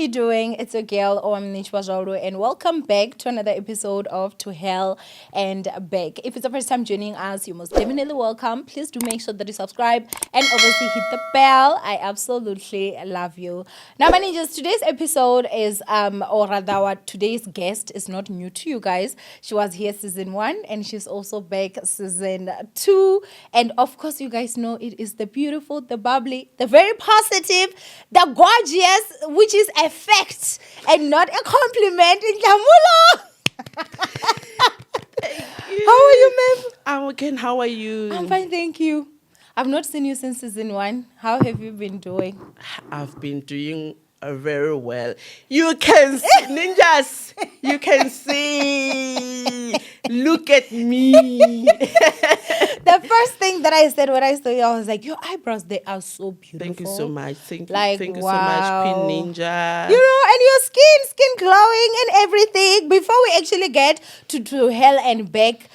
you doing? It's your girl, Owamie, and welcome back to another episode of To Hell and Back. If it's the first time joining us, you're most definitely welcome. Please do make sure that you subscribe and obviously hit the bell. I absolutely love you. Now, my ninjas, today's episode is, or rather, what today's guest is not new to you guys. She was here season 1 and she's also back season 2. And of course, you guys know it is the beautiful, the bubbly, the very positive, the gorgeous, which is a fact and not a compliment. How are you, ma'am? I'm okay. How are you? I'm fine, thank you. I've not seen you since season 1. How have you been doing? I've been doing very well. You can see, ninjas. You can see. Look at me. The first thing that I said when I saw you, I was like, your eyebrows, they are so beautiful. Thank you so much. Thank you wow. so much, Queen Ninja. You know, and your skin glowing and everything. Before we actually get to hell and back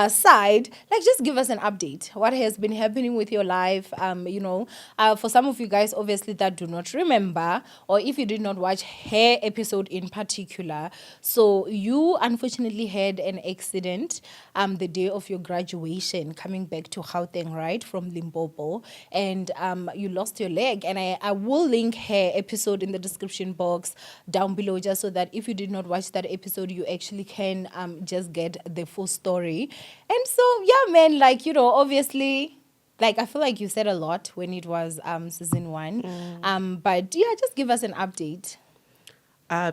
side, like just give us an update. What has been happening with your life? For some of you guys, obviously, that do not remember, or if you did not watch her episode in particular, so you unfortunately had an accident the day of your graduation, coming back to Gauteng, right, from Limpopo, and you lost your leg. And I will link her episode in the description box down below, just so that if you did not watch that episode, you actually can just get the full story. And so, yeah, man, like, you know, obviously, like, I feel like you said a lot when it was season 1. But yeah, just give us an update.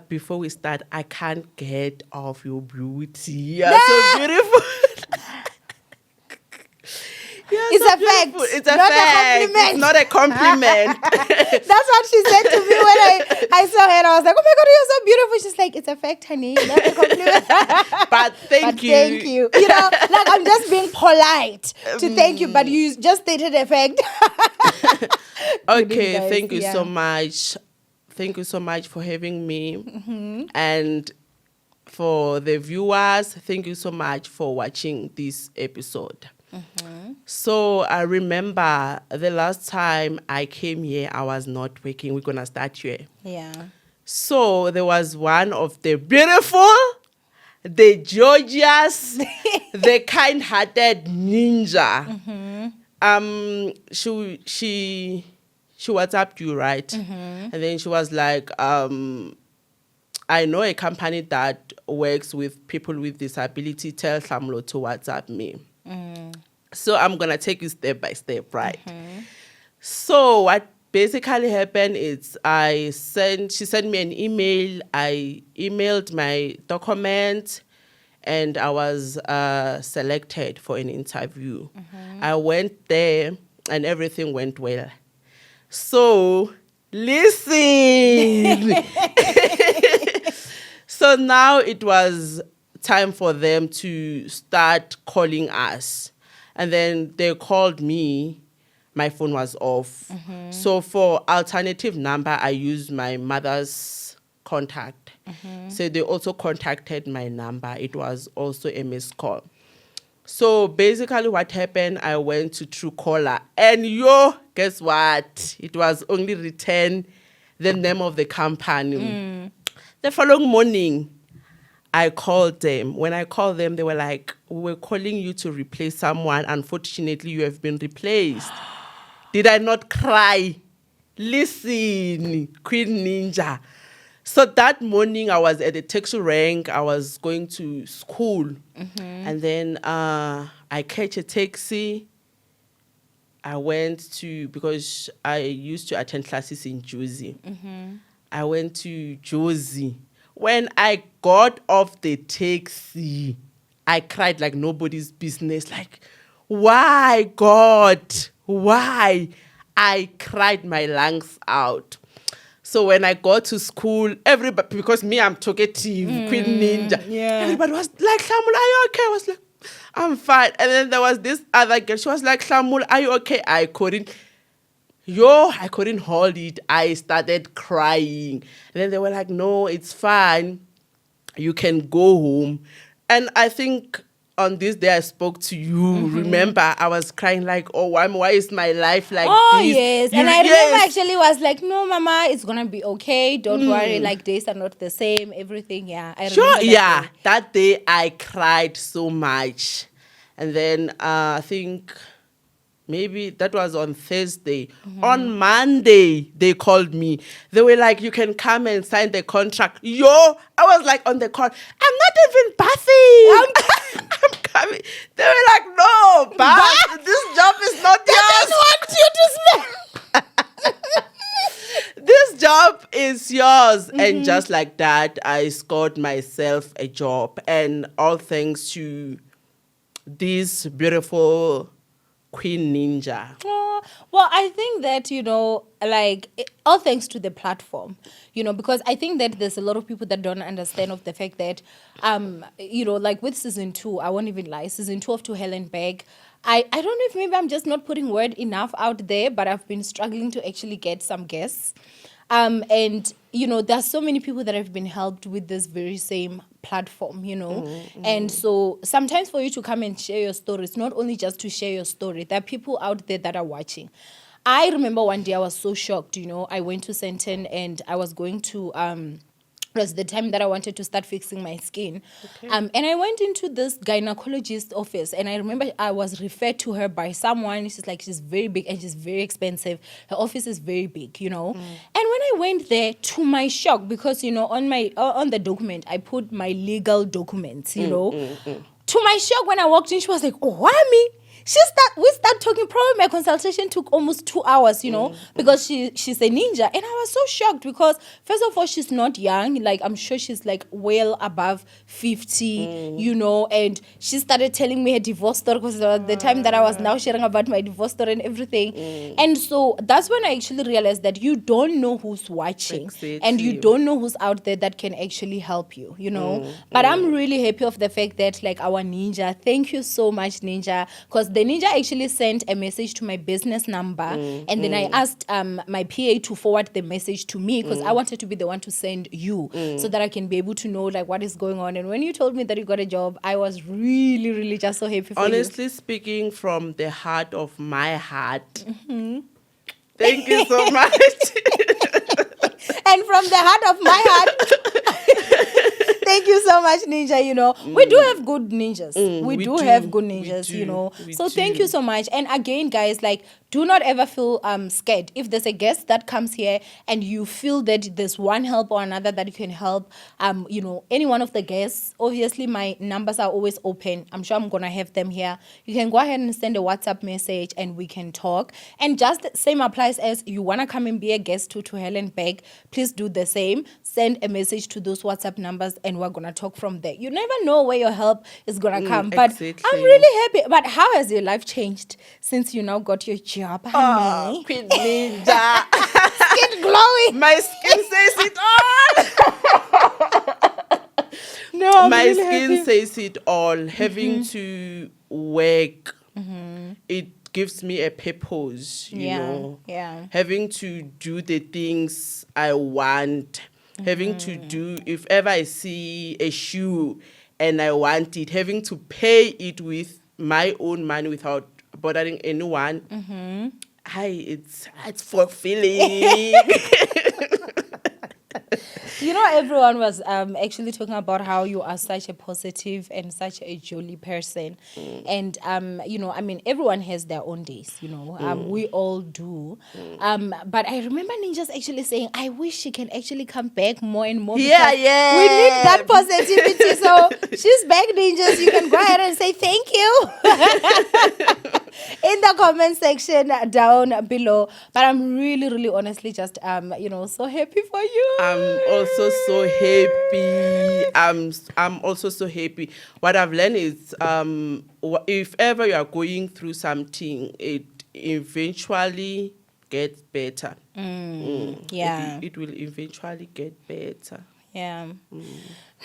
Before we start, I can't get off your beauty. You're so beautiful. It's so a fact. It's a not fact. A compliment. It's not a compliment. That's what she said to me when I saw her. And I was like, oh my God, you're so beautiful. She's like, it's a fact, honey. Not a compliment. But thank you. Thank you. You know, like I'm just being polite to thank you, but you just stated a fact. Okay, guys, thank you so much. Thank you so much for having me. Mm-hmm. And for the viewers, thank you so much for watching this episode. Mm-hmm. So I remember the last time I came here, I was not working. We're going to start here. Yeah. So there was one of the beautiful, the gorgeous, the kind-hearted ninja. Mm-hmm. She WhatsApped you, right? Mm-hmm. And then she was like, I know a company that works with people with disability. Tell Samlo to WhatsApp me. So I'm going to take you step by step, right? So what basically happened is she sent me an email. I emailed my document and I was selected for an interview. I went there and everything went well. So listen. So now it was time for them to start calling us. And then they called me. My phone was off. So for alternative number, I used my mother's contact. So they also contacted my number. It was also a missed call. So basically what happened, I went to Truecaller. And guess what? It was only written the name of the company. The following morning, I called them. When I called them, they were like, we're calling you to replace someone. Unfortunately, you have been replaced. Did I not cry? Listen, Queen Ninja. So that morning, I was at the taxi rank. I was going to school. And then I catch a taxi. I went because I used to attend classes in Jersey. I went to Jersey. When I got off the taxi, I cried like nobody's business. Like, why, God? Why? I cried my lungs out. So when I got to school, everybody, because me, I'm talkative, Queen Ninja. Yeah. Everybody was like, Shamul, are you okay? I was like, I'm fine. And then there was this other girl. She was like, Shamul, are you okay? I couldn't hold it. I started crying. And then they were like, no, it's fine. You can go home. And I think on this day I spoke to you, remember, I was crying like, oh, why is my life like Oh, this? yes. And I remember actually was like, no, Mama, it's going to be okay. Don't worry. Like, days are not the same. Everything. Yeah. I Sure, remember that yeah. day. That day I cried so much. And then I think maybe that was on Thursday. On Monday, they called me. They were like, you can come and sign the contract. Yo, I was like on the call. I'm not even bathing. I'm coming. They were like, no, bath. This job is not yours. Want you to smell. This job is yours. And just like that, I scored myself a job. And all thanks to this beautiful Queen Ninja. Oh, well, I think that, all thanks to the platform, because I think that there's a lot of people that don't understand of the fact that, like with season 2, I won't even lie, season 2 of To Hell and Back, I don't know if maybe I'm just not putting word enough out there, but I've been struggling to actually get some guests. And, there's so many people that have been helped with this very same platform, And so sometimes for you to come and share your story, it's not only just to share your story. There are people out there that are watching. I remember one day I was so shocked, I went to Senton and I was going to... it was the time that I wanted to start fixing my skin. Okay. And I went into this gynecologist office and I remember I was referred to her by someone. She's very big and she's very expensive. Her office is very big, And when I went there, to my shock, because, on the document, I put my legal documents, To my shock, when I walked in, she was like, Owamie. We start talking. Probably my consultation took almost 2 hours, because she's a ninja. And I was so shocked because, first of all, she's not young. Like, I'm sure she's like well above 50, and she started telling me her divorce story because the time that I was now sharing about my divorce story and everything. And so that's when I actually realized that you don't know who's watching. Exactly. And you don't know who's out there that can actually help you, But I'm really happy of the fact that, like, our ninja, thank you so much, Ninja, because the ninja actually sent a message to my business number, and then I asked my PA to forward the message to me because I wanted to be the one to send you so that I can be able to know like what is going on. And when you told me that you got a job, I was really, really just so happy for you. Honestly speaking, from the heart of my heart, thank you so much. And from the heart of my heart, thank you so much, Ninja. We do have good ninjas. We do have good ninjas, So thank you so much. And again, guys, like, do not ever feel scared. If there's a guest that comes here and you feel that there's one help or another that you can help, any one of the guests, obviously my numbers are always open. I'm sure I'm going to have them here. You can go ahead and send a WhatsApp message and we can talk. And just the same applies as you want to come and be a guest to Helen Beck, please do the same. Send a message to those WhatsApp numbers and we're going to talk from there. You never know where your help is going to come. But exactly. I'm really happy. But how has your life changed since you now got your job, honey? Queen Ninja. Skin glowing. My skin says it all. No, I'm my really skin happy. says it all. Having to work, it gives me a purpose, you know. Yeah. Having to do the things I want. Having to do, if ever I see a shoe and I want it, having to pay it with my own money without bothering anyone. It's fulfilling. Everyone was actually talking about how you are such a positive and such a jolly person. And, everyone has their own days, we all do. But I remember Ninja's actually saying, I wish she can actually come back more and more. Yeah. We need that positivity. So she's back, Ninjas. You can go ahead and say thank you in the comment section down below. But I'm really, really honestly just, so happy for you. I'm also so happy. I'm also so happy. What I've learned is, if ever you are going through something, it eventually gets better. Yeah. It will eventually get better. Yeah.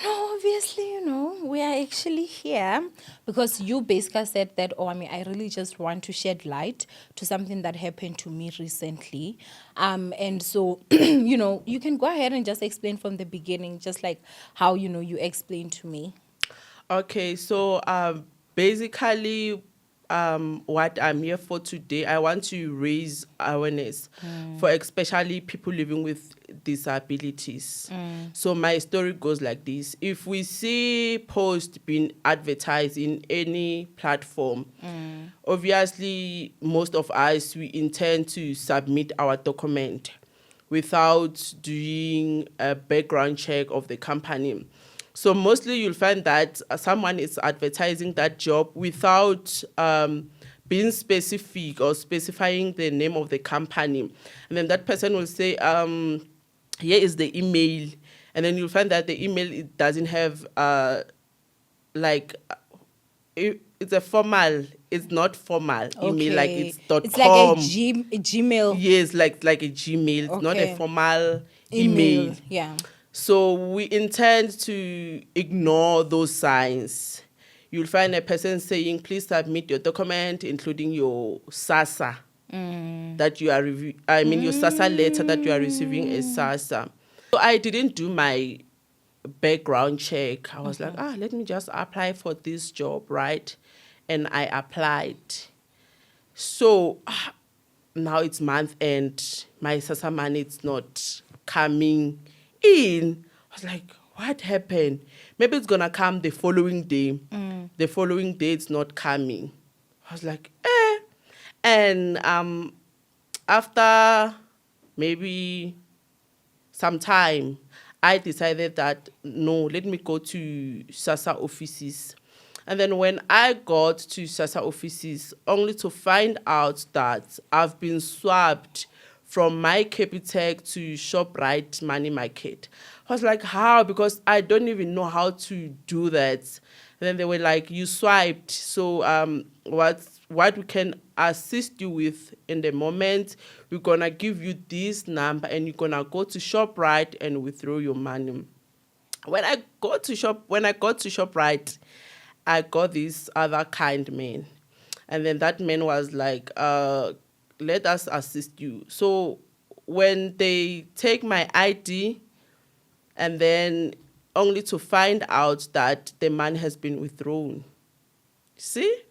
No, obviously, we are actually here because you basically said that, I really just want to shed light to something that happened to me recently. And so, you can go ahead and just explain from the beginning, just like how, you explained to me. Okay, so basically, what I'm here for today, I want to raise awareness for especially people living with disabilities. So my story goes like this. If we see posts being advertised in any platform, obviously most of us, we intend to submit our document without doing a background check of the company. So mostly you'll find that someone is advertising that job without being specific or specifying the name of the company. And then that person will say, here is the email. And then you'll find that the email, it doesn't have it's a formal, it's not formal email, like it's It's like a .com. Gmail Yes, like a Gmail. It's not a Okay. formal email. email. Yeah. So we intend to ignore those signs. You'll find a person saying, please submit your document, including your SASA that you are your SASA letter that you are receiving as SASA. So I didn't do my background check. I was like, let me just apply for this job, right? And I applied. So now it's month end. My SASA money is not coming in. I was like, what happened? Maybe it's gonna come the following day. The following day it's not coming. I was like, eh. And after maybe some time, I decided that no, let me go to SASA offices. And then when I got to SASA offices, only to find out that I've been swapped from my Capitec to ShopRite Money Market. I was like, how? Because I don't even know how to do that. And then they were like, you swiped. So what we can assist you with in the moment, we're going to give you this number and you're going to go to ShopRite and withdraw your money. When I got to ShopRite, I got this other kind man. And then that man was like, let us assist you. So when they take my ID and then only to find out that the money has been withdrawn. See?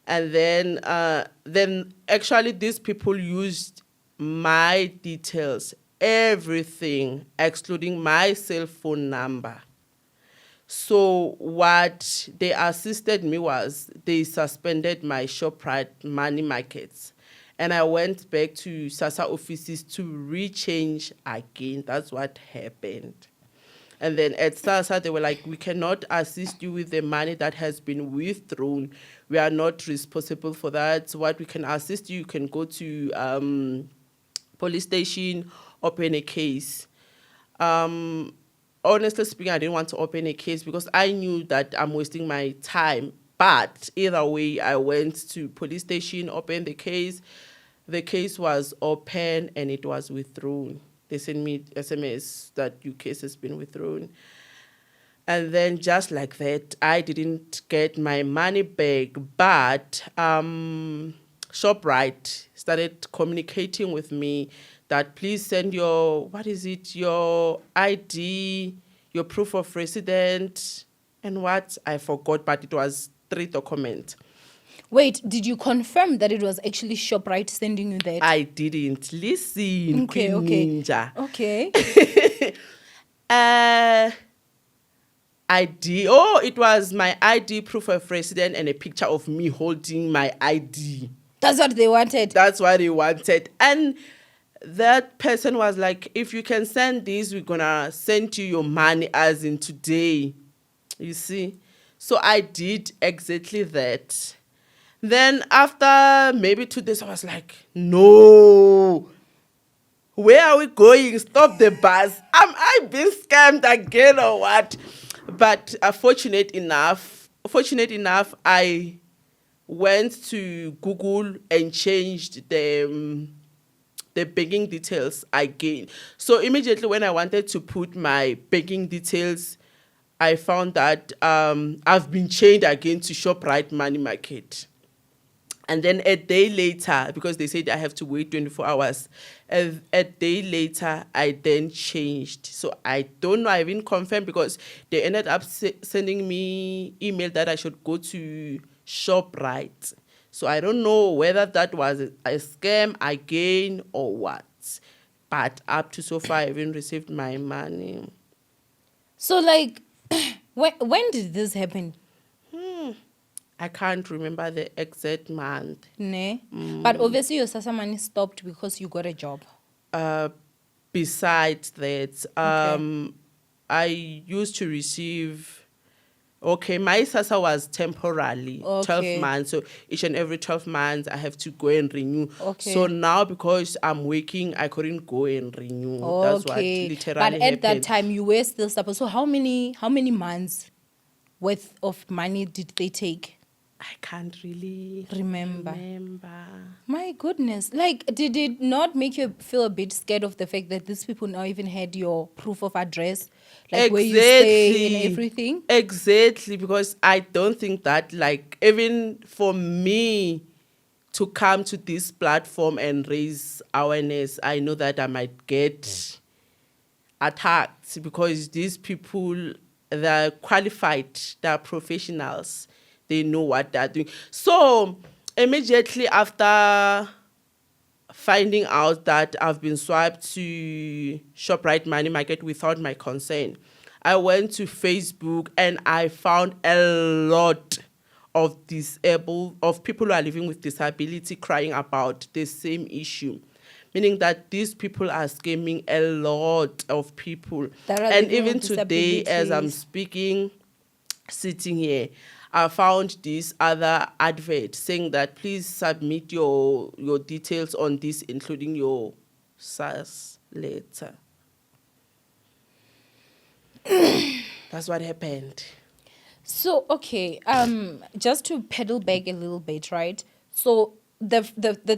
And then actually these people used my details, everything, excluding my cell phone number. So what they assisted me was they suspended my ShopRite money markets. And I went back to SASA offices to rechange again. That's what happened. And then at SASA, they were like, we cannot assist you with the money that has been withdrawn. We are not responsible for that. So what we can assist you, you can go to police station, open a case. Honestly speaking, I didn't want to open a case because I knew that I'm wasting my time. But either way, I went to police station, opened the case. The case was open and it was withdrawn. They sent me SMS that your case has been withdrawn. And then just like that, I didn't get my money back. But ShopRite started communicating with me that please send your ID, your proof of resident, and what I forgot, but it was 3 documents. Wait, did you confirm that it was actually ShopRite sending you that? I didn't listen. Okay, Queen okay. Ninja. Okay. ID. Oh, it was my ID, proof of resident, and a picture of me holding my ID. That's what they wanted. That's what they wanted. And that person was like, if you can send this, we're going to send you your money as in today. You see? So I did exactly that. Then after maybe 2 days, I was like, no. Where are we going? Stop the bus. Am I being scammed again or what? But fortunate enough, I went to Google and changed the banking details again. So immediately when I wanted to put my banking details, I found that I've been changed again to ShopRite Money Market. And then a day later, because they said I have to wait 24 hours, a day later, I then changed. So I don't know, I haven't confirmed because they ended up sending me email that I should go to ShopRite. So I don't know whether that was a scam again or what. But up to so far, I haven't received my money. So like, when did this happen? I can't remember the exact month. Ne? But obviously your SASSA money stopped because you got a job. Besides that, Okay. I used to receive. Okay, my SASSA was temporarily 12 Okay. months. So each and every 12 months, I have to go and renew. Okay. So now, because I'm working, I couldn't go and renew. That's what Okay. literally But at that happened. time you were still supposed. So how many months worth of money did they take? I can't really Remember. My remember. goodness. Like, did it not make you feel a bit scared of the fact that these people now even had your proof of address? Like where you stay and everything? Exactly, because I don't think that, like, even for me to come to this platform and raise awareness, I know that I might get attacked because these people, they're qualified, they're professionals, they know what they're doing. So immediately after finding out that I've been swiped to ShopRite Money Market without my consent, I went to Facebook and I found a lot of people who are living with disability crying about the same issue. Meaning that these people are scamming a lot of people. That are And living even with today, as I'm disabilities. speaking, sitting here, I found this other advert saying that please submit your details on this, including your SAS letter. That's what happened. So okay, just to pedal back a little bit, right? So the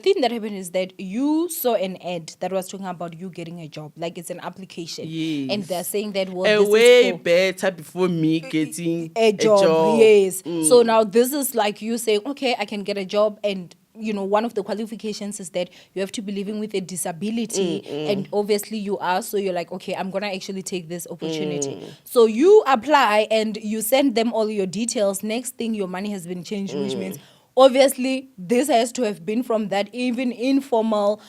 thing that happened is that you saw an ad that was talking about you getting a job, like it's an application, and they're Yes. saying that, well, A this is way for better before me getting a a job. job. Yes. So now this is like you saying, okay, I can get a job, and you know one of the qualifications is that you have to be living with a disability, and obviously you are. So you're like, okay, I'm gonna actually take this opportunity. So you apply and you send them all your details. Next thing, your money has been changed, which means obviously this has to have been from that even informal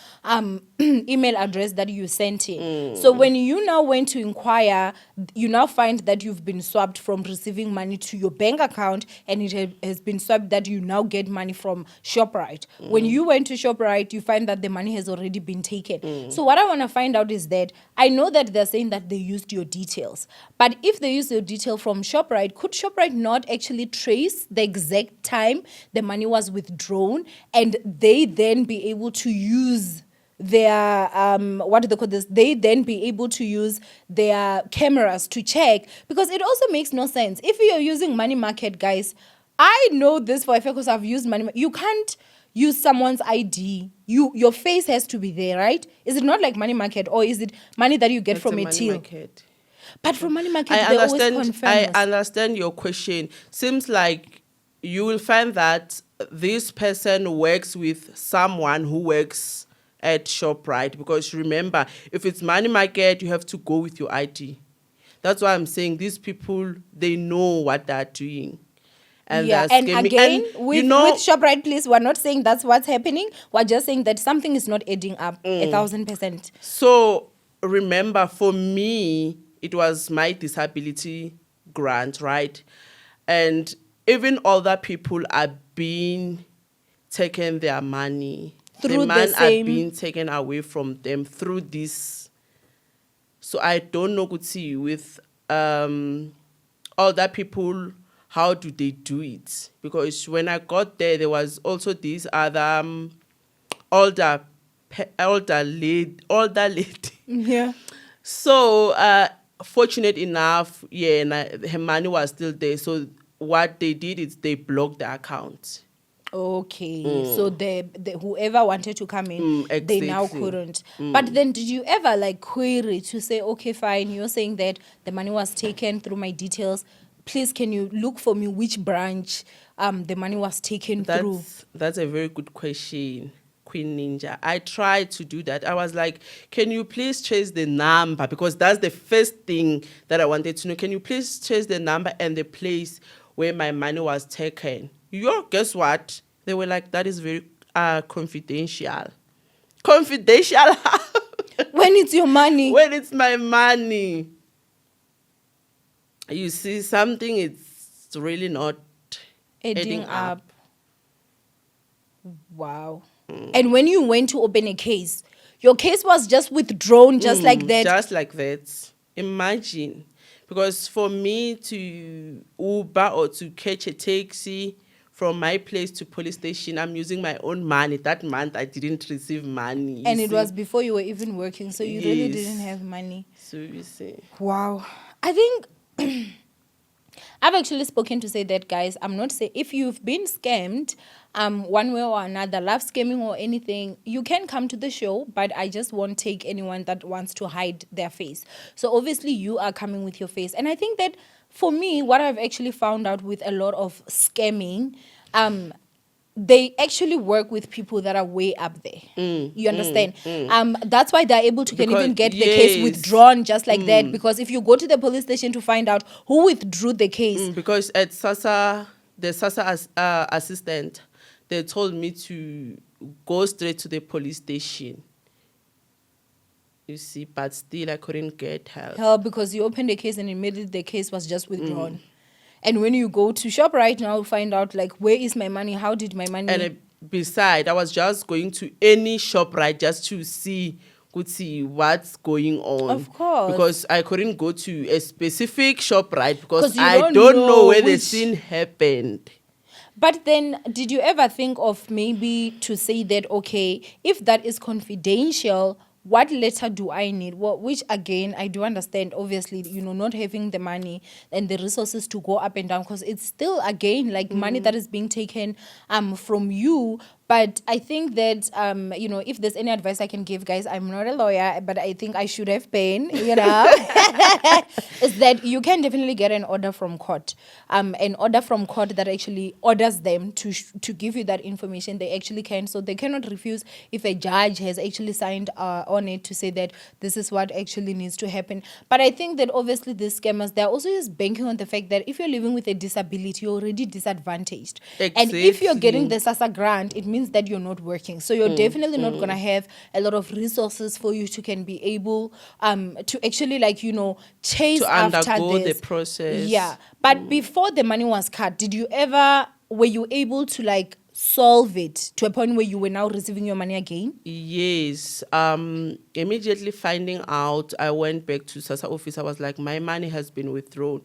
email address that you sent in. So when you now went to inquire, you now find that you've been swapped from receiving money to your bank account, and it has been swapped that you now get money from ShopRite. When you went to ShopRite, you find that the money has already been taken. So what I want to find out is that I know that they're saying that they used your details, but if they used your detail from ShopRite, could ShopRite not actually trace the exact time the money was withdrawn, and they then be able to use their what do they call this? They then be able to use their cameras to check, because it also makes no sense if you're using money market, guys. I know this for a fact because I've used you can't use someone's ID. Your face has to be there, right? Is it not like money market, or is it money that you get That's from a a money till? market. But from money market, I they always understand. confirm I this. understand your question. Seems like you will find that this person works with someone who works at ShopRite, because remember, if it's money market, you have to go with your ID. That's why I'm saying these people, they know what they're doing. And Yeah, they're and scamming. again, And with ShopRite, please, we're not saying that's what's happening. We're just saying that something is not adding up 1,000%. so remember, for me, it was my disability grant, right? And even other people are being taken their money. The Through the man are same. being taken away from them through this. So I don't know, Kutsi, with other people, how do they do it? Because when I got there was also this other older lady. Yeah. So fortunate enough, yeah, and her money was still there. So what they did is they blocked the account. Okay, so the whoever wanted to come in, they now Exactly. couldn't. But then, did you ever like query to say, okay, fine, you're saying that the money was taken through my details. please, can you look for me which branch the money was taken through? That's a very good question, Queen Ninja. I tried to do that. I was like, can you please trace the number? Because that's the first thing that I wanted to know. Can you please trace the number and the place where my money was taken? Guess what? They were like, that is very confidential. Confidential? When it's your money. When it's my money. You see, something is really not Adding up. Wow. And when you went to open a case, your case was just withdrawn just like that. Just like that. Imagine. Because for me to Uber or to catch a taxi from my place to police station, I'm using my own money. That month I didn't receive money. And it was before you were even working, so you really Yes. didn't have money. So you see. Wow. I think I've actually spoken to say that, guys. I'm not saying if you've been scammed one way or another, love scamming or anything, you can come to the show, but I just won't take anyone that wants to hide their face. So obviously you are coming with your face. And I think that for me, what I've actually found out with a lot of scamming, they actually work with people that are way up there. You understand? That's why they're able to can even get the case withdrawn just like that. Because if you go to the police station to find out who withdrew the case. Because at SASA, the SASA assistant, they told me to go straight to the police station. You see, but still I couldn't get help. Because you opened the case and immediately the case was just withdrawn. And when you go to shop right now, find out like, where is my money? How did my money? And beside, I was just going to any shop right just to see what's going on. Of course. Because I couldn't go to a specific shop right because I don't know where the scene happened. But then, did you ever think of maybe to say that, okay, if that is confidential, what letter do I need? Well, which again, I do understand, obviously, not having the money and the resources to go up and down, because it's still, again, like money that is being taken from you. But I think that, if there's any advice I can give, guys, I'm not a lawyer, but I think I should have been, is that you can definitely get an order from court. An order from court that actually orders them to give you that information. They actually can. So they cannot refuse if a judge has actually signed on it to say that this is what actually needs to happen. But I think that obviously these scammers, they're also just banking on the fact that if you're living with a disability, you're already disadvantaged. Exactly. And if you're getting the SASA grant, it means that you're not working. So you're definitely not going to have a lot of resources for you to can be able to actually chase to after undergo this. the process. Yeah. But before the money was cut, were you able to solve it to a point where you were now receiving your money again? Yes. Immediately finding out, I went back to SASA office. I was like, my money has been withdrawn.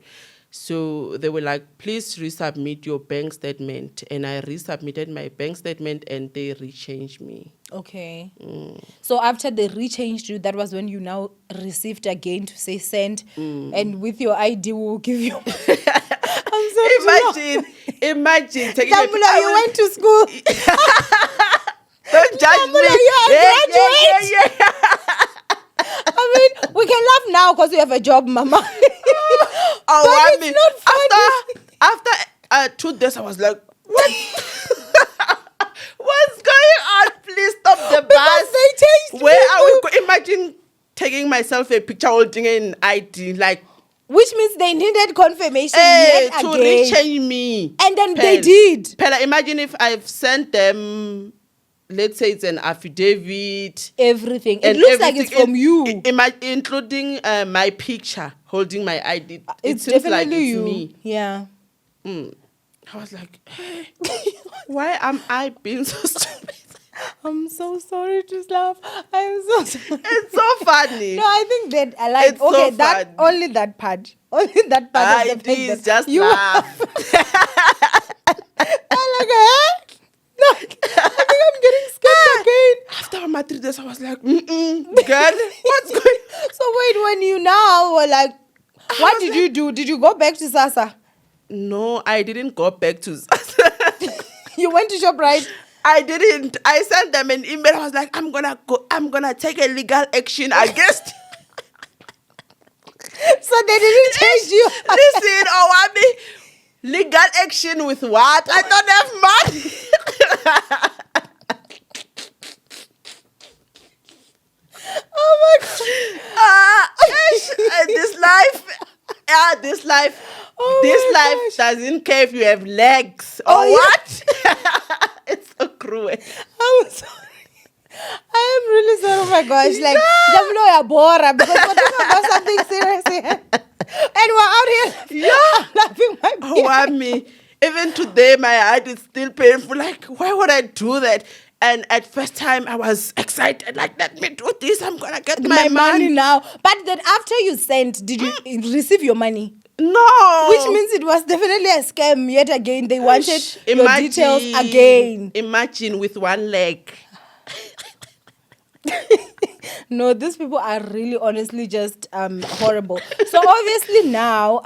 So they were like, please resubmit your bank statement. And I resubmitted my bank statement and they rechanged me. Okay. So after they rechanged you, that was when you now received again to say send. And with your ID, we'll give you. I'm sorry. Imagine taking Damula, you went to school. Don't judge Damula, me. you're a graduate. Yeah. I mean, we can laugh now because we have a job, Mama. Oh, but it's not funny. After 2 days, I was like, what? What's going on? Please stop the bus. Because they changed Where me. are we going? Imagine taking myself a picture holding an ID, which means they needed confirmation hey, yet to again. rechange me. And then they did. Pella, imagine if I've sent them, let's say it's an affidavit. Everything. It looks like it's from you. Including my picture holding my ID. It's seems definitely like it's you. me. Yeah. I was like, hey, why am I being so stupid? I'm so sorry to laugh. I'm so sorry. It's so funny. No, I think that I like. It's so Okay, that funny. only that part. Only that part of the It fact is that just you laugh. I'm like, huh? No, I think I'm getting scared again. After my 3 days, I was like, girl, what's going on? So wait, when you now were like, what did you do? Did you go back to SASA? No, I didn't go back to You went to ShopRite? I didn't. I sent them an email. I was like, I'm gonna take a legal action against. So they didn't change you. Listen, Owamie, Legal action with what? I don't have money. Oh my god. This life, this life, this Oh my life gosh. doesn't care if you have legs or Oh, yeah. what. It's so cruel. I'm sorry. I am really sorry. Oh my gosh. Like, Yeah. Jamlo ya bora because we're talking about something serious here. And we're out here. Yeah. I'm laughing my Owamie. Even today, my heart is still painful. Like, why would I do that? And at first time, I was excited. Like, let me do this. I'm gonna get my money money. now. But then after you sent, did you receive your money? No. Which means it was definitely a scam yet again. They wanted your Imagine- details again. Imagine with one leg. No, these people are really honestly just horrible. So obviously now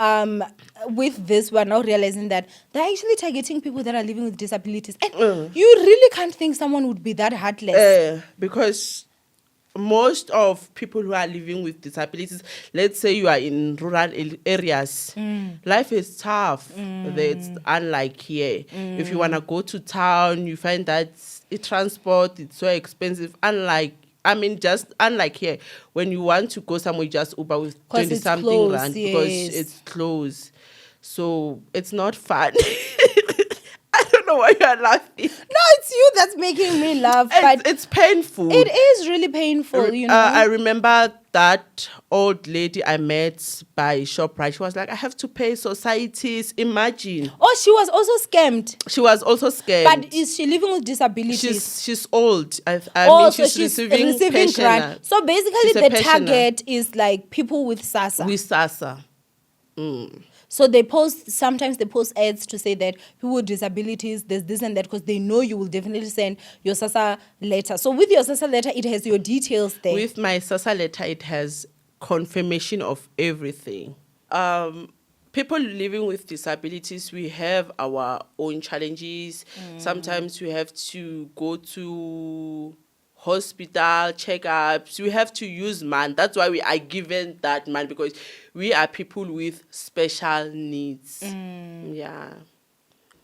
with this we're now realizing that they're actually targeting people that are living with disabilities. And you really can't think someone would be that heartless. Because most of people who are living with disabilities, let's say you are in rural areas, life is tough. It's unlike here. If you want to go to town, you find that transport it's so expensive. Just unlike here, when you want to go somewhere, you just Uber with 'Cause 20 it's something close, rand because yes. it's close. So it's not fun. I don't know why you're laughing. No, it's you that's making me laugh. But It's painful. it is really painful, you know. I remember that old lady I met by ShopRite. She was like, I have to pay societies. Imagine. Oh, she was also scammed. She was also scared. But is she living with disabilities? She's old. I Oh, mean, so she's receiving pension grant. So basically, She's a the pensioner. target is like people with SASA. with SASA. So sometimes they post ads to say that people with disabilities, there's this and that, because they know you will definitely send your SASA letter. So with your SASA letter, it has your details there. With my SASA letter, it has confirmation of everything. People living with disabilities, we have our own challenges. Sometimes we have to go to hospital checkups. We have to use money. That's why we are given that money, because we are people with special needs. Yeah.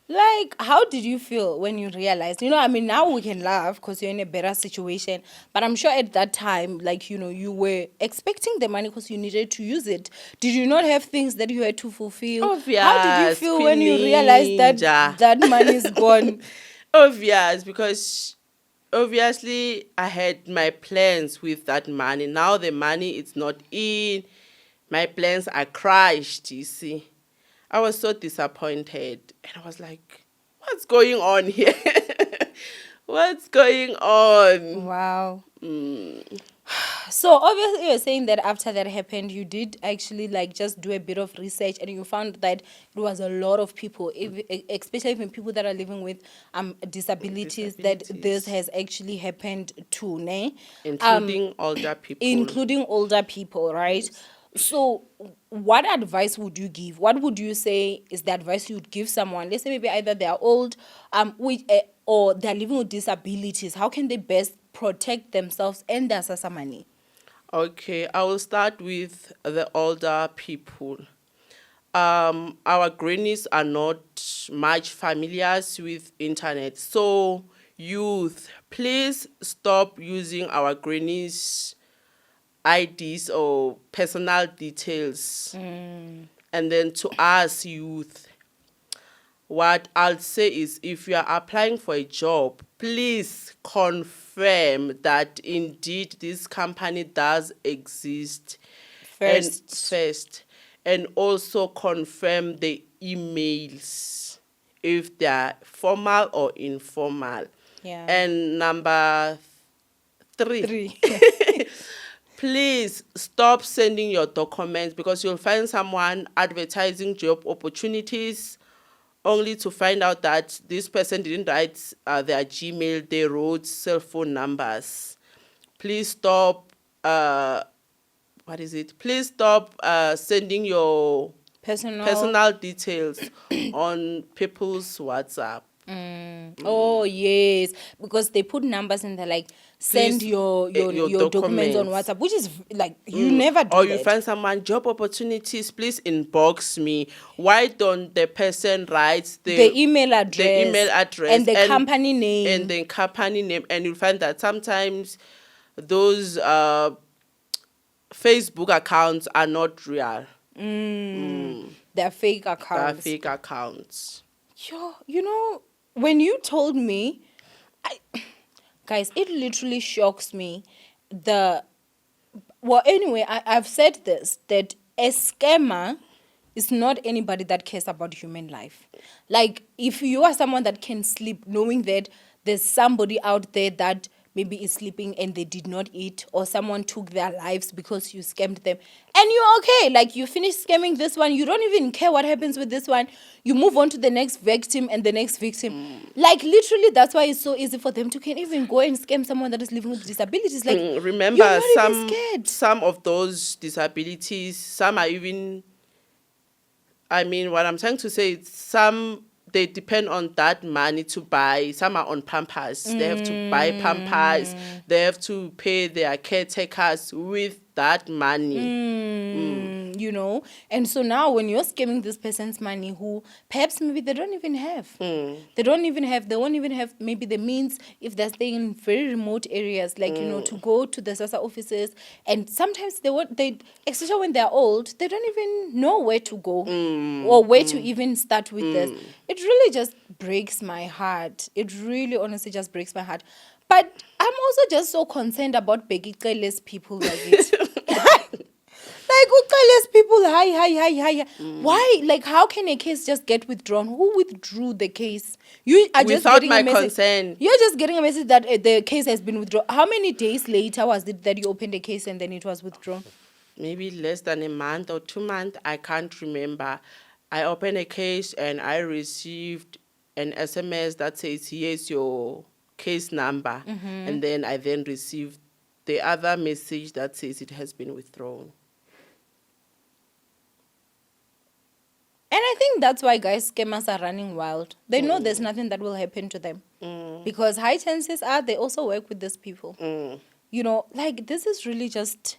Like, how did you feel when you realized? You know, I mean, now we can laugh because you're in a better situation. But I'm sure at that time, like, you know, you were expecting the money because you needed to use it. Did you not have things that you had to fulfill? Obvious, How did you feel when you realized that Ninja. that money is gone? Obvious, because obviously I had my plans with that money. Now the money is not in. My plans are crushed, you see. I was so disappointed. And I was like, what's going on here? What's going on? Wow. So obviously you're saying that after that happened, you did actually like just do a bit of research and you found that it was a lot of people, especially even people that are living with disabilities, that this has actually happened to, ne? Including older people. Including older people, right? So what advice would you give? What would you say is the advice you would give someone? Let's say maybe either they are old or they're living with disabilities. How can they best protect themselves and their SASA money? Okay, I will start with the older people. Our grannies are not much familiar with internet. So youth, please stop using our grannies' IDs or personal details. And then to us youth, what I'll say is, if you are applying for a job, please confirm that indeed this company does exist first. And also confirm the emails, if they are formal or informal. Yeah. And number three. Please stop sending your documents, because you'll find someone advertising job opportunities only to find out that this person didn't write their Gmail, they wrote cell phone numbers. Please stop, Please stop sending your personal details on people's WhatsApp. Oh yes, because they put numbers and they're like, send Please, your documents on documents. WhatsApp, which is like you never do Or you that. find someone job opportunities, please inbox me. Why don't the person write The email the email address address and the company name. and the company name, and you'll find that sometimes those Facebook accounts are not real. They're fake They are accounts. fake accounts. Yo, you know, when you told me, guys, it literally shocks me. Anyway, I've said this, that a scammer is not anybody that cares about human life. Like, if you are someone that can sleep knowing that there's somebody out there that maybe is sleeping and they did not eat, or someone took their lives because you scammed them, and you're okay, like you finish scamming this one, you don't even care what happens with this one, you move on to the next victim and the next victim. Like, literally, that's why it's so easy for them to can even go and scam someone that is living with disabilities. Like, Remember, you're not even scared. some of those disabilities, some are even, I mean, what I'm trying to say is some, they depend on that money to buy. Some are on Pampers. They have to buy Pampers. They have to pay their caretakers with that money. You know, and so now when you're scamming this person's money, who perhaps maybe they don't even have, they won't even have maybe the means, if they're staying in very remote areas, like you know, to go to the SASA offices, and sometimes they especially when they're old, they don't even know where to go or where to even start with this. It really just breaks my heart. It really honestly just breaks my heart. But I'm also just so concerned about Begiqele's people like it. Like, Uqele's people, hi. Why? Like, how can a case just get withdrawn? Who withdrew the case? You are just Without getting my a message. consent. You're just getting a message that the case has been withdrawn. How many days later was it that you opened a case and then it was withdrawn? Maybe less than a month or 2 months. I can't remember. I opened a case and I received an SMS that says, here's your case number. And then I then received the other message that says it has been withdrawn. And I think that's why, guys, scammers are running wild. They know there's nothing that will happen to them. Because high chances are they also work with these people. You know, like, this is really just...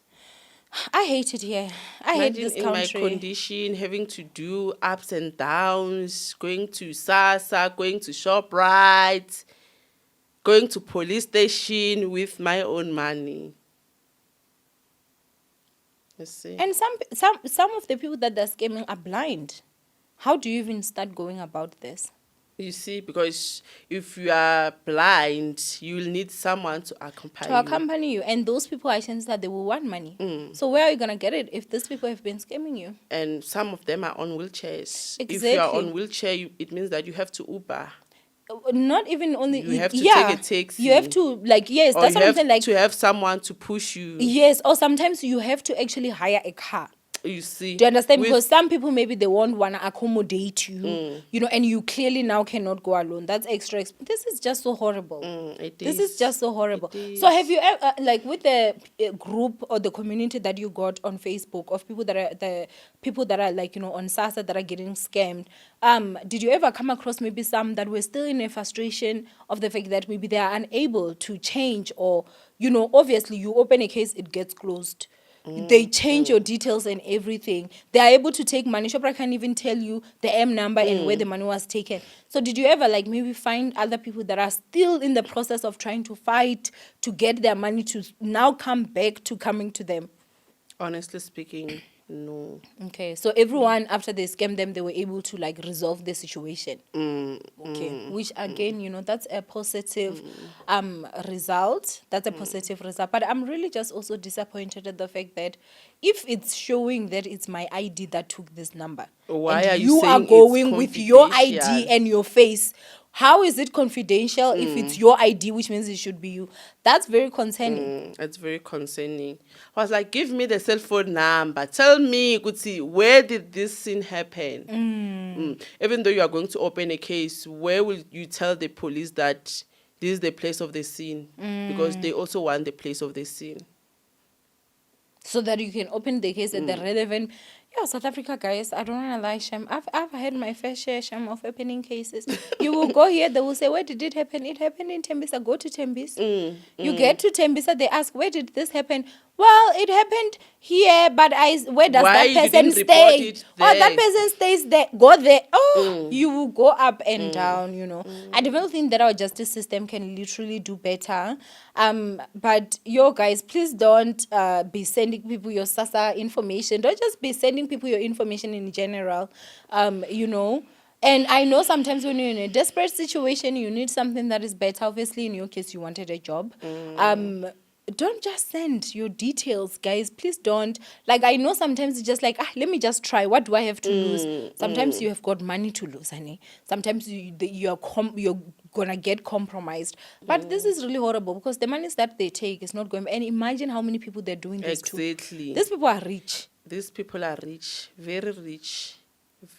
I hate it here. I hate Imagine this in country. my condition, having to do ups and downs, going to SASA, going to ShopRite, going to police station with my own money. You see? And some of the people that they're scamming are blind. How do you even start going about this? You see, because if you are blind, you will need someone to accompany To accompany you. And those people, I sense that they will want money. So where are you going to get it if these people have been scamming you? And some of them are on wheelchairs. If you are Exactly. on wheelchair, it means that you have to Uber. Not even only... You have to take a taxi. You have to, like, yes, Or that's you what I'm have saying. Like, to have someone to push you. yes, or sometimes you have to actually hire a car. You see. Do you understand? With- Because some people, maybe they won't want to accommodate you, you know, and you clearly now cannot go alone. That's extra. This is just so horrible. This is just so horrible. So have you ever, like, with the group or the community that you got on Facebook of people that are like, you know, on SASA that are getting scammed, did you ever come across maybe some that were still in a frustration of the fact that maybe they are unable to change, or, you know, obviously you open a case, it gets closed. They change your details and everything. They are able to take money. Shopra can't even tell you the M number and where the money was taken. So did you ever, like, maybe find other people that are still in the process of trying to fight to get their money to now come back to coming to them? Honestly speaking, no. Okay, so everyone, after they scammed them, they were able to, like, resolve the situation. Okay, which again, you know, that's a positive result. That's a positive result. But I'm really just also disappointed at the fact that if it's showing that it's my ID that took this number, Why and are you are saying it's going with your ID confidential? and your face, how is it confidential if it's your ID, which means it should be you? That's very concerning. It's very concerning. I was like, give me the cell phone number. Tell me, Kutsi, where did this scene happen? Even though you are going to open a case, where will you tell the police that this is the place of the scene? Because they also want the place of the scene. So that you can open the case at the relevant... Yeah, South Africa, guys, I don't want to lie, Shem. I've had my fair share, Shem, of happening cases. You will go here, they will say, where did it happen? It happened in Tembisa. Go to Tembisa. You get to Tembisa, they ask, where did this happen? Well, it happened here, but where does Why that you person didn't report stay? it Oh, that there? person stays there. Go there. Oh, you will go up and down, you know. I definitely think that our justice system can literally do better. But yo, guys, please don't be sending people your SASA information. Don't just be sending people your information in general. You know. And I know sometimes when you're in a desperate situation, you need something that is better. Obviously, in your case, you wanted a job. Don't just send your details, guys. Please don't. Like, I know sometimes it's just like, let me just try. What do I have to lose? Sometimes you have got money to lose, honey. Sometimes you're gonna get compromised. But this is really horrible because the monies that they take is not going. And imagine how many people they're doing this to. Exactly. These people are rich. These people are rich, very rich,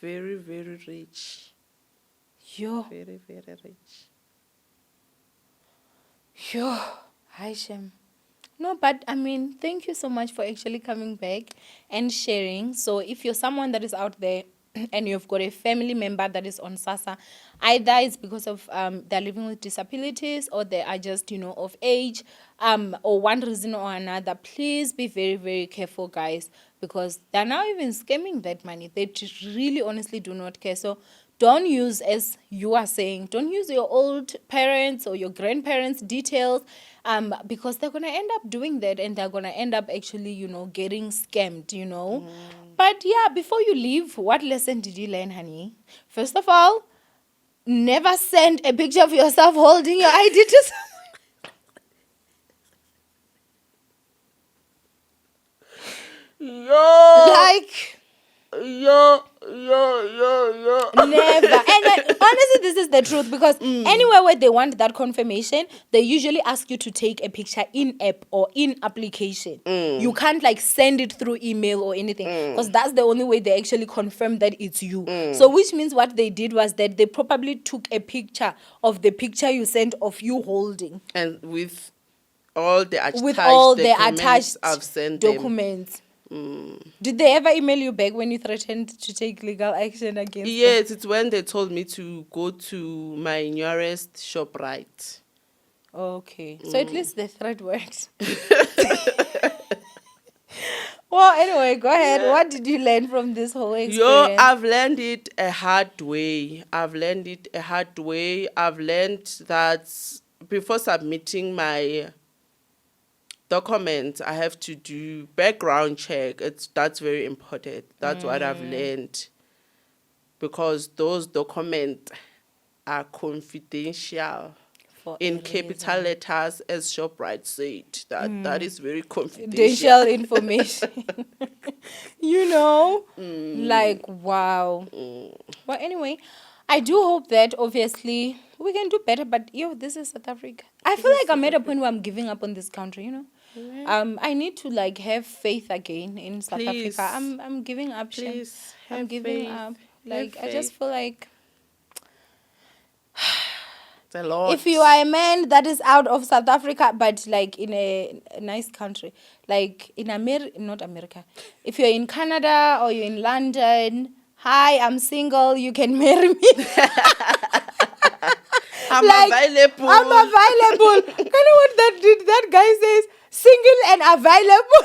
very, very rich. Yo. Very, very rich. Yo. Hi, Shem. No, but I mean, thank you so much for actually coming back and sharing. So, if you're someone that is out there and you've got a family member that is on SASA, either it's because of they're living with disabilities or they are just, you know, of age, or one reason or another, please be very, very careful, guys, because they're now even scamming that money. They really honestly do not care. So, don't use, as you are saying, don't use your old parents or your grandparents' details, because they're going to end up doing that and they're going to end up actually, you know, getting scammed, you know. But yeah, before you leave, what lesson did you learn, honey? First of all, never send a picture of yourself holding your ID to someone. Yo! Like... Yo. Never. And honestly, this is the truth because anywhere where they want that confirmation, they usually ask you to take a picture in app or in application. You can't like send it through email or anything because that's the only way they actually confirm that it's you. So which means what they did was that they probably took a picture of the picture you sent of you holding. And with all the attached I've sent documents. Them. Did they ever email you back when you threatened to take legal action against them? Yes, it's when they told me to go to my nearest ShopRite. Okay. So at least the threat worked. Well, anyway, go ahead. Yeah. What did you learn from this whole experience? I've learned it a hard way. I've learned that before submitting my documents, I have to do background check. That's very important. That's what I've learned, because those documents are confidential. In capital letters, as ShopRite said, that is very confidential information. You know, like wow. Well, anyway, I do hope that obviously we can do better. But this is South Africa. I feel like I'm at a point where I'm giving up on this country. You know. I need to like have faith again in South Africa. I'm giving up. Please, I'm giving up. Like I just feel like it's a lot. If you are a man that is out of South Africa, but like in a nice country, like in not America. If you're in Canada or you're in London, hi, I'm single. You can marry me. I'm available. Kind of what that guy says. Single and available.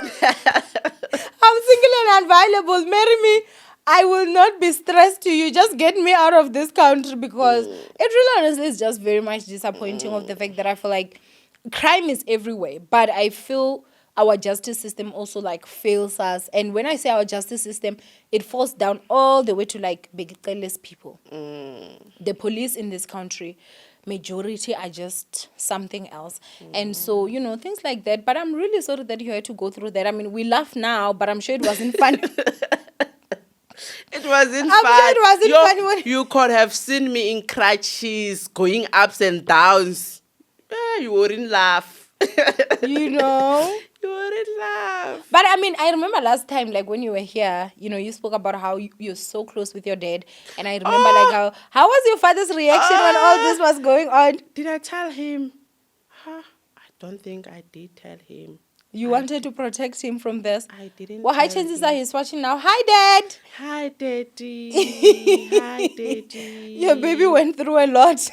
I'm single and available. Marry me. I will not be stressed to you. Just get me out of this country, because it really honestly is just very much disappointing of the fact that I feel like crime is everywhere. But I feel our justice system also like fails us. And when I say our justice system, it falls down all the way to like careless people. The police in this country, majority are just something else. And so, things like that. But I'm really sorry that you had to go through that. I mean, we laugh now, but I'm sure it wasn't fun. It wasn't I'm fun. sure it wasn't fun. You could have seen me in crutches, going ups and downs. You wouldn't laugh. You wouldn't laugh. But I mean, I remember last time, like when you were here, you spoke about how you're so close with your dad. And I remember like how was your father's reaction when all this was going on? Did I tell him? I don't think I did tell him. You wanted to protect him from this. I didn't. Well, high tell chances him. are he's watching now. Hi, Dad. Hi, Daddy. Hi, Daddy. Your baby went through a lot.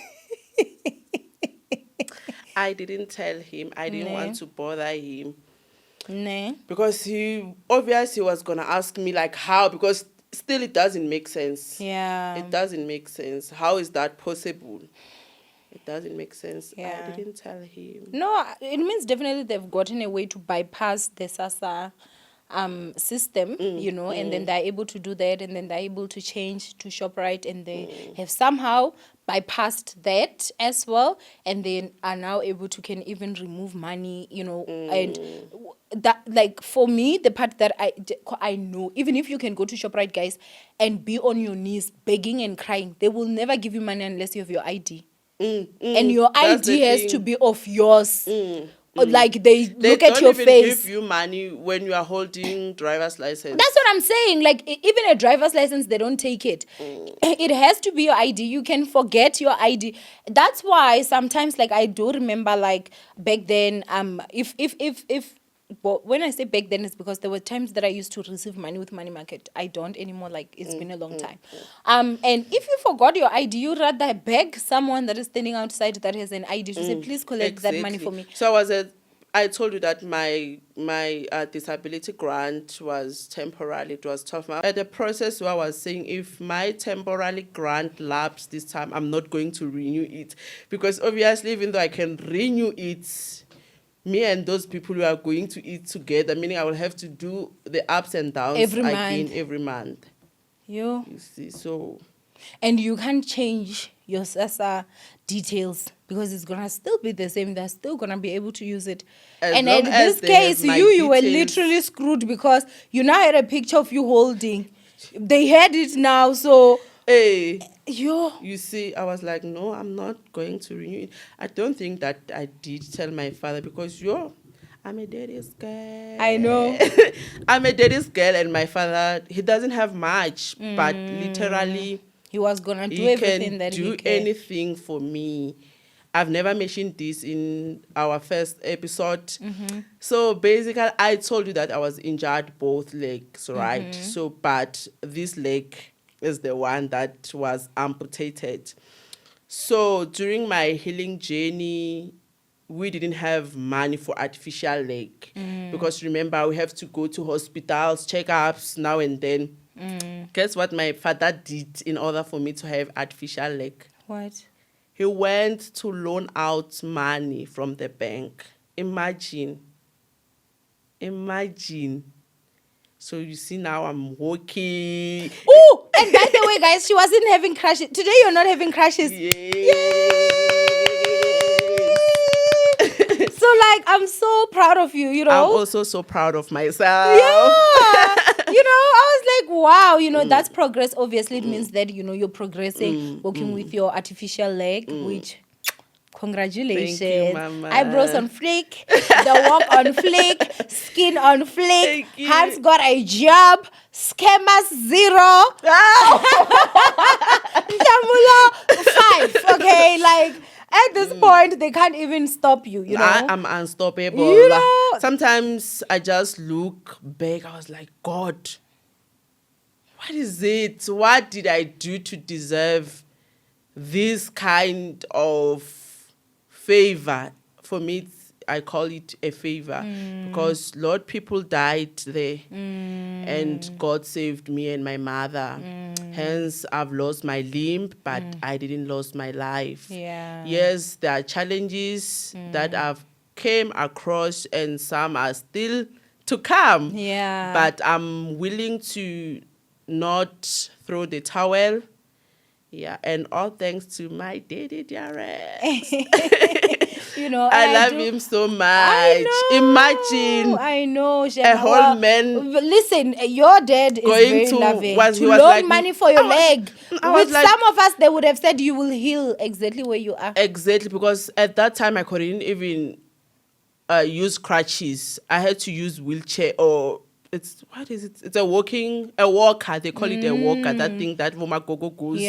I didn't tell him. I didn't Nah. want to bother him. Nah. Because he obviously was gonna ask me like how, because still it doesn't make sense. Yeah. It doesn't make sense. How is that possible? It doesn't make sense. Yeah. I didn't tell him. No, it means definitely they've gotten a way to bypass the SASA system, and then they're able to do that, and then they're able to change to ShopRite, and they have somehow bypassed that as well, and then are now able to can even remove money, and that, like, for me, the part that I know, even if you can go to ShopRite, guys, and be on your knees begging and crying, they will never give you money unless you have your ID. And your That's ID the has thing. to be of yours. Like they They look at don't your even face. give you money when you are holding driver's license. That's what I'm saying. Like even a driver's license, they don't take it. It has to be your ID. You can forget your ID. That's why sometimes, like, I do remember, like, back then, if well, when I say back then, it's because there were times that I used to receive money with Money Market. I don't anymore. Like, it's been a long time. And if you forgot your ID, you rather beg someone that is standing outside that has an ID to say, please collect that money for me. So I told you that my disability grant was temporary. It was 12 months. At the process where I was saying, if my temporary grant lapsed this time, I'm not going to renew it, because obviously, even though I can renew it, me and those people who are going to eat together, meaning I will have to do the ups and downs Every again month. every month. You see, so. And you can't change your SASA details because it's gonna still be the same. They're still gonna be able to use it. And in this case, you were literally screwed because you now had a picture of you holding. They had it now, so hey. You see, I was like, no, I'm not going to renew it. I don't think that I did tell my father, because I'm a daddy's girl. I know. I'm a daddy's girl, and my father, he doesn't have much, but literally he was gonna do everything that he can. do anything for me. I've never mentioned this in our first episode. So basically, I told you that I was injured both legs, right? So, but this leg is the one that was amputated. So during my healing journey, we didn't have money for artificial leg, because remember, we have to go to hospitals, checkups now and then. Guess what my father did in order for me to have artificial leg? What? He went to loan out money from the bank. Imagine. So you see, now I'm walking. Oh, and by the way, guys, she wasn't having crashes. Today you're not having crashes. Yay. So, like, I'm so proud of you, I'm also so proud of myself. Yeah. I was like, wow, that's progress. Obviously, it means that, you're progressing, working with your artificial leg, which... Congratulations. Thank you, Mama. Eyebrows on flick, the walk on flick, skin on flick, hands got a job, scammers 0. Jamula 5. Okay, like at this point they can't even stop you, I'm unstoppable. Sometimes I just look back, I was like, God, what is it? What did I do to deserve this kind of favor? For me, I call it a favor, because Lord, people died there, and God saved me and my mother. Hence, I've lost my limb, but I didn't lose my life. Yeah. Yes, there are challenges that I've came across, and some are still to come. Yeah. But I'm willing to not throw the towel. Yeah, and all thanks to my daddy, Jared. I love him so much. Imagine. I know. A whole man. Listen, your dad is very loving. To loan like, money for your leg. With like, some of us, they would have said you will heal exactly where you are. Exactly, because at that time I couldn't even use crutches. I had to use wheelchair or it's what is it? It's a walker. They call it a walker. That thing that Voma Gogo goes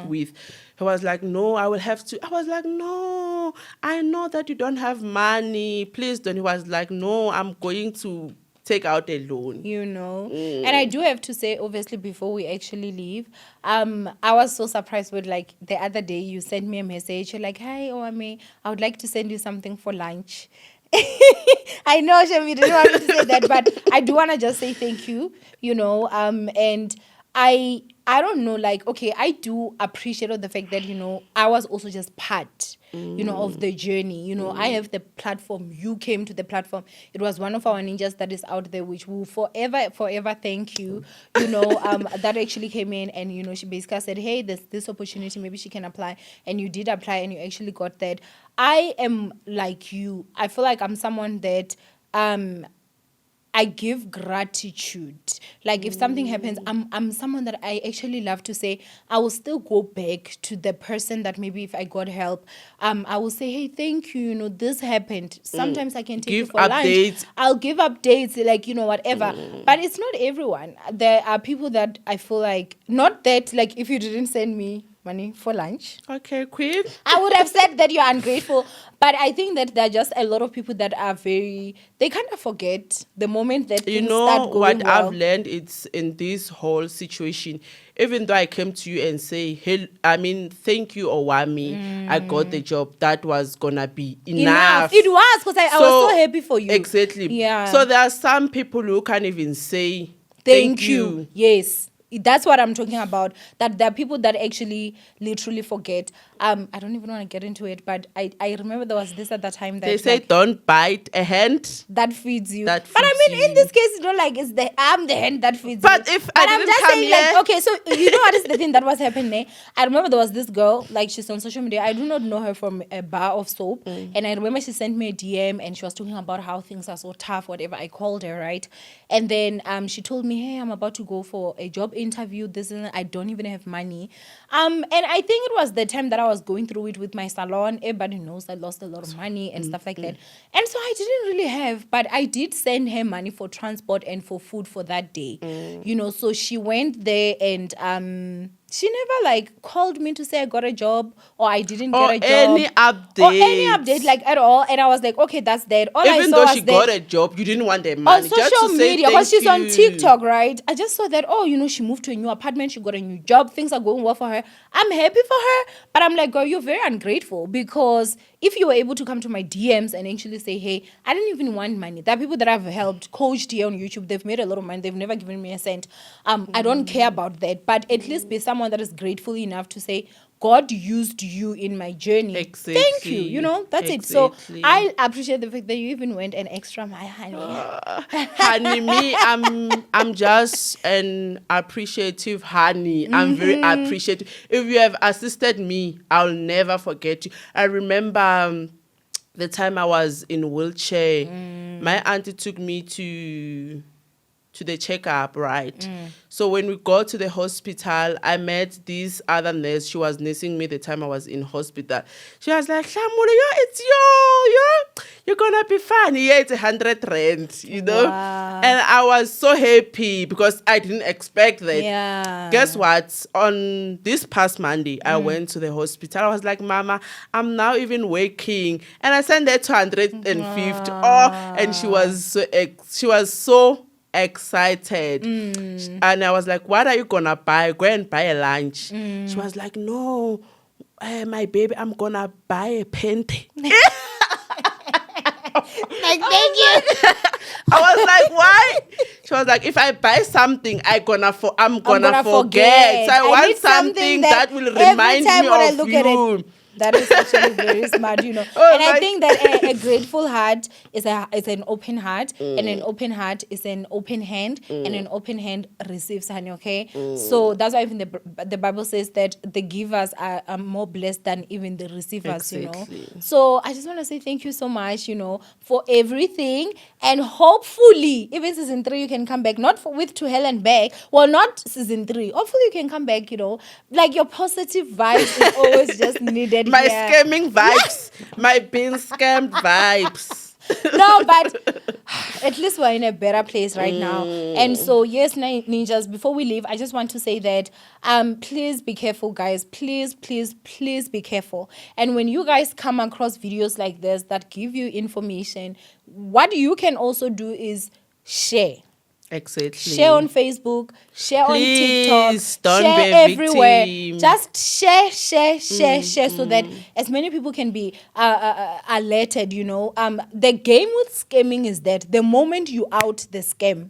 with. He was like, no, I will have to. I was like, no, I know that you don't have money. Please don't. He was like, no, I'm going to take out a loan. And I do have to say, obviously, before we actually leave, I was so surprised with, like, the other day you sent me a message. You're like, hi, Owamie, I would like to send you something for lunch. I know, Shem, you didn't want me to say that, but I do want to just say thank you, and I don't know, like, okay, I do appreciate the fact that, I was also just part, of the journey. I have the platform. You came to the platform. It was one of our ninjas that is out there, which will forever thank you, that actually came in and, she basically said, hey, there's this opportunity, maybe she can apply. And you did apply and you actually got that. I am like you. I feel like I'm someone that, I give gratitude. Like if something happens, I'm someone that I actually love to say, I will still go back to the person that maybe if I got help, I will say, hey, thank you, this happened. Sometimes I can take you for updates. lunch. I'll give updates, like, whatever. But it's not everyone. There are people that I feel like, not that, like, if you didn't send me money for lunch. Okay, queen. I would have said that you're ungrateful. But I think that there are just a lot of people that are they kind of forget the moment that things start going what well. I've learned, it's in this whole situation, even though I came to you and say, hey, thank you, Owamie, I got the job, that was gonna be enough. It was, because I was so happy for you. Exactly. Yeah. So there are some people who can't even say thank you. Yes. That's what I'm talking about. That there are people that actually literally forget. I don't even want to get into it, but I remember there was this at that time that they say, like, don't bite a hand that feeds you. But in this case, like it's I'm the hand that feeds but you. If but I I'm just saying, like, okay, so what is the thing that was happening? I remember there was this girl, like, she's on social media. I do not know her from a bar of soap, and I remember she sent me a DM and she was talking about how things are so tough, whatever. I called her, right, and then she told me, hey, I'm about to go for a job interview. I don't even have money, and I think it was the time that I was going through it with my salon. Everybody knows I lost a lot of money and stuff like that, and so I didn't really have, but I did send her money for transport and for food for that day. So she went there and she never, like, called me to say I got a job or I didn't get a job. Or any update, like, at all. And I was like, okay, that's that. All even I saw though was she got a job, you didn't want the money. On social media, because she's on TikTok, right? I just saw that, she moved to a new apartment, she got a new job, things are going well for her. I'm happy for her, but I'm like, girl, you're very ungrateful, because if you were able to come to my DMs and actually say, hey, I didn't even want money. There are people that I've helped, coached here on YouTube, they've made a lot of money, they've never given me a cent. I don't care about that, but at least be someone that is grateful enough to say, God used you in my journey. Exactly. Thank you. That's it. So I appreciate the fact that you even went an extra mile, honey. Honey, me, I'm just an appreciative honey. I'm very appreciative. If you have assisted me, I'll never forget you. I remember the time I was in wheelchair, my auntie took me to the checkup, right? So when we got to the hospital, I met this other nurse. She was nursing me the time I was in hospital. She was like, Hlamulu, it's you're gonna be fine. Yeah, it's 100 rand, Wow. And I was so happy because I didn't expect that. Yeah. Guess what? On this past Monday, I went to the hospital. I was like, Mama, I'm now even working. And I sent her 250. And she was so excited. And I was like, what are you gonna buy? Go and buy a lunch. She was like, no, my baby, I'm gonna buy a panty. Like, thank you. I was like, why? She was like, if I buy something, I'm gonna forget. So I want something that will remind me of you. That is actually very smart, And I think that a grateful heart is an open heart, and an open heart is an open hand, and an open hand receives, honey, okay? So that's why even the Bible says that the givers are more blessed than even the receivers, Exactly. So I just want to say thank you so much, for everything, and hopefully, even season 3, you can come back, not with To Hell and Back, well, not season 3, hopefully you can come back, like your positive vibes is always just needed. My scamming vibes, my being scammed vibes. No, but at least we're in a better place right now. And so, yes, ninjas, before we leave, I just want to say that please be careful, guys. Please, please, please be careful. And when you guys come across videos like this that give you information, what you can also do is share. Exactly. Share on Facebook, share Please, on TikTok, don't share be a everywhere. victim. Just share, share, so that as many people can be alerted. The game with scamming is that the moment you out the scam,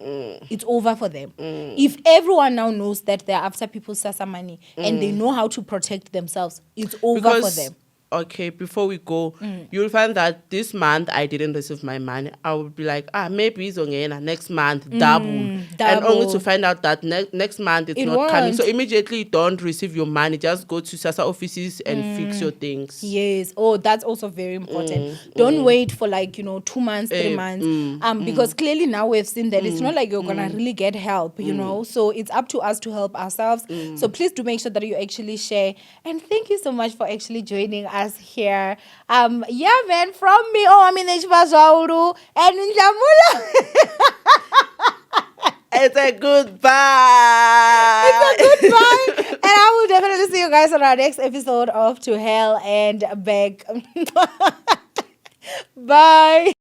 it's over for them. If everyone now knows that they're after people's SASA money and they know how to protect themselves, it's over for them. Okay, before we go, you'll find that this month I didn't receive my money. I will be like, maybe it's okay next month, double. And only to find out that next month it's not coming. So immediately don't receive your money. Just go to SASA offices and fix your things. Yes. Oh, that's also very important. Don't wait for 2 months, 3 months. Because clearly now we've seen that it's not like you're gonna really get help, So it's up to us to help ourselves. So please do make sure that you actually share. And thank you so much for actually joining us here. Yeah, man, from me, Owamie and Njamula. It's a goodbye. It's a goodbye. And I will definitely see you guys on our next episode of To Hell and Back. Bye.